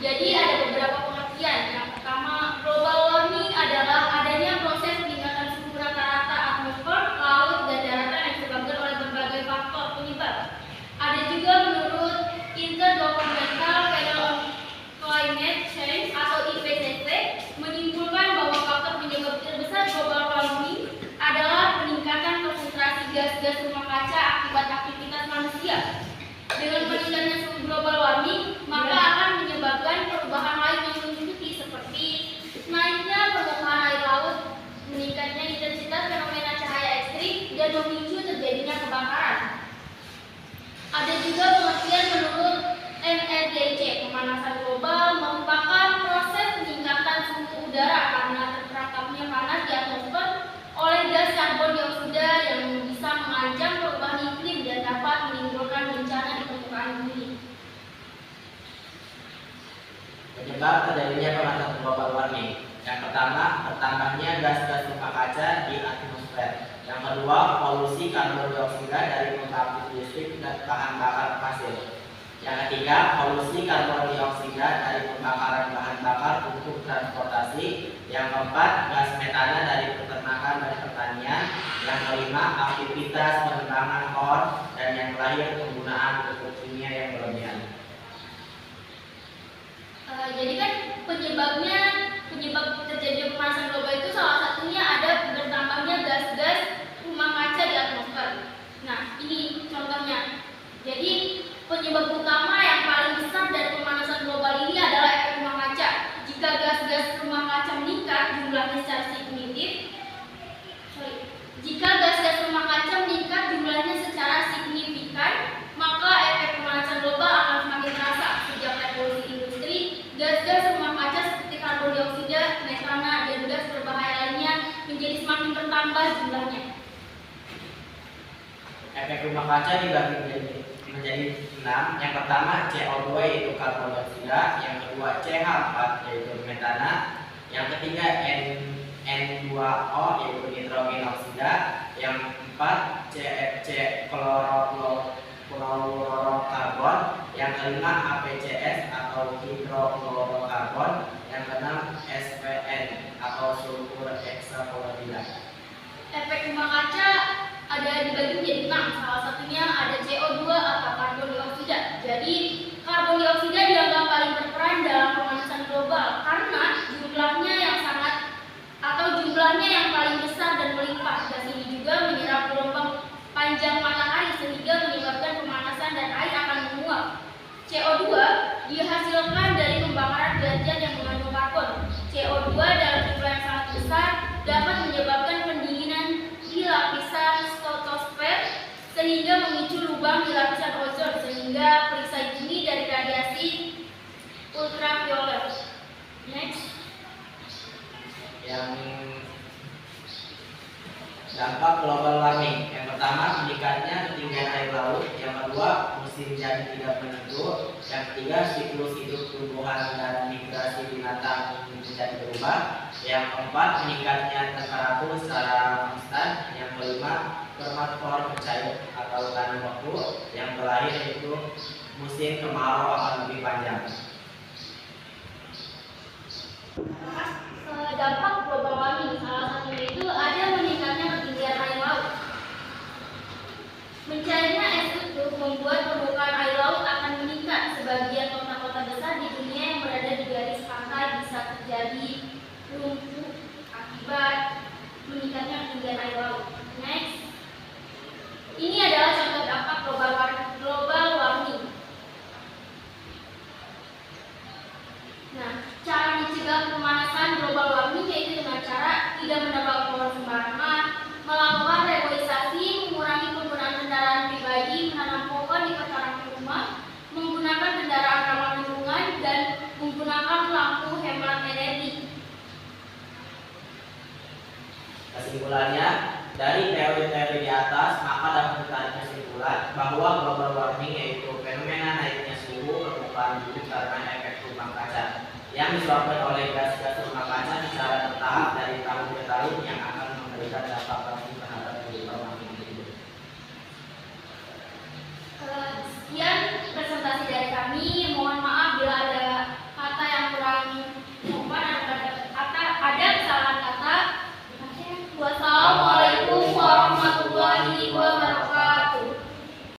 Jadi ada beberapa pengertian. Yang pertama, global warming adalah adanya proses peningkatan suhu rata-rata atmosfer, laut, dan daratan yang disebabkan oleh berbagai faktor penyebab. Ada juga menurut Intergovernmental Panel on Climate Change atau IPCC menyimpulkan bahwa faktor penyebab terbesar global warming adalah peningkatan konsentrasi gas-gas rumah kaca akibat aktivitas manusia. Dengan meningkatnya suhu global warming, maka akan menyebabkan perubahan lain yang mengikuti seperti naiknya permukaan air laut, meningkatnya intensitas fenomena cahaya ekstrim, dan memicu terjadinya kebakaran. Ada juga pengertian menurut NRDC, pemanasan global merupakan proses peningkatan suhu udara karena terperangkapnya panas di atmosfer oleh gas karbon dioksida yang bisa mengancam perubahan iklim dan dapat menimbulkan bencana di permukaan bumi. Penyebab terjadinya pemanasan global warming. Yang pertama, bertambahnya gas-gas rumah kaca di atmosfer. Yang kedua, polusi karbon dioksida dari pembangkit listrik dan bahan bakar fosil. Yang ketiga, polusi karbon dioksida dari pembakaran bahan bakar untuk transportasi. Yang keempat, gas metana dari peternakan dan pertanian. Yang kelima, aktivitas penebangan pohon. Dan yang terakhir, penggunaan pupuk kimia yang berlebihan. Jadi kan penyebab terjadinya pemanasan global itu salah satunya ada bertambahnya gas-gas rumah kaca di atmosfer. Nah, ini contohnya. Jadi penyebab utama yang paling besar dari pemanasan global ini adalah efek rumah kaca. Jika gas-gas rumah kaca meningkat jumlahnya secara signifikan, maka efek pemanasan global akan semakin terasa. Sejak revolusi industri, gas-gas rumah kaca seperti karbon dioksida, metana, dan gas berbahaya lainnya menjadi semakin bertambah jumlahnya. Efek rumah kaca dibagi menjadi 6. Yang pertama CO2 yaitu karbon dioksida, yang kedua CH4 yaitu metana, yang ketiga N2O yaitu nitrogen oksida, yang keempat CFC klorofluorokarbon, yang kelima APCS atau hidrofluorokarbon, yang keenam SPN atau sulfur hexafluorida. Efek rumah kaca ada dibagi menjadi 6. Salah satunya ada CO2 atau karbon dioksida. Jadi karbon dioksida dianggap paling berperan dalam pemanasan global karena jumlahnya yang paling besar dan melimpah. Gas ini juga menyerap gelombang panjang matahari sehingga menyebabkan pemanasan dan air akan menguap. CO2 dihasilkan dari pembakaran gas-gas yang mengandung karbon. CO2 dalam jumlah yang sangat besar dapat menyebabkan pendinginan di lapisan stratosfer sehingga memicu lubang di lapisan ozon sehingga perisai bumi dari radiasi ultraviolet. Next. Yang dampak global warming. Yang pertama, meningkatnya ketinggian air laut. Yang kedua, musim jadi tidak menentu. Yang ketiga, siklus hidup tumbuhan dan migrasi binatang menjadi berubah. Yang keempat, meningkatnya temperatur secara konstan. Yang kelima, permafrost mencair atau tanah beku. Yang terakhir yaitu musim kemarau akan lebih panjang. Dampak global warming salah satunya itu ada meningkatnya ketinggian air laut. Mencairnya es kutub membuat permukaan air laut akan meningkat. Sebagian kota-kota besar di dunia yang berada di garis pantai bisa terjadi lumpuh akibat meningkatnya ketinggian air laut. Next. Ini adalah contoh dampak global warming. Nah, cara mencegah pemanasan global warming yaitu dengan cara tidak menebang pohon sembarangan, melakukan reboisasi, mengurangi penggunaan kendaraan pribadi, menanam pohon di pekarangan rumah, menggunakan kendaraan ramah lingkungan, dan menggunakan lampu hemat energi. Kesimpulannya, dari teori-teori di atas, maka dapat ditarik kesimpulan bahwa global warming yaitu fenomena naiknya suhu permukaan bumi karena efek rumah kaca yang disebabkan oleh gas-gas rumah kaca secara bertahap dari tahun ke tahun yang akan memberikan dampak terhadap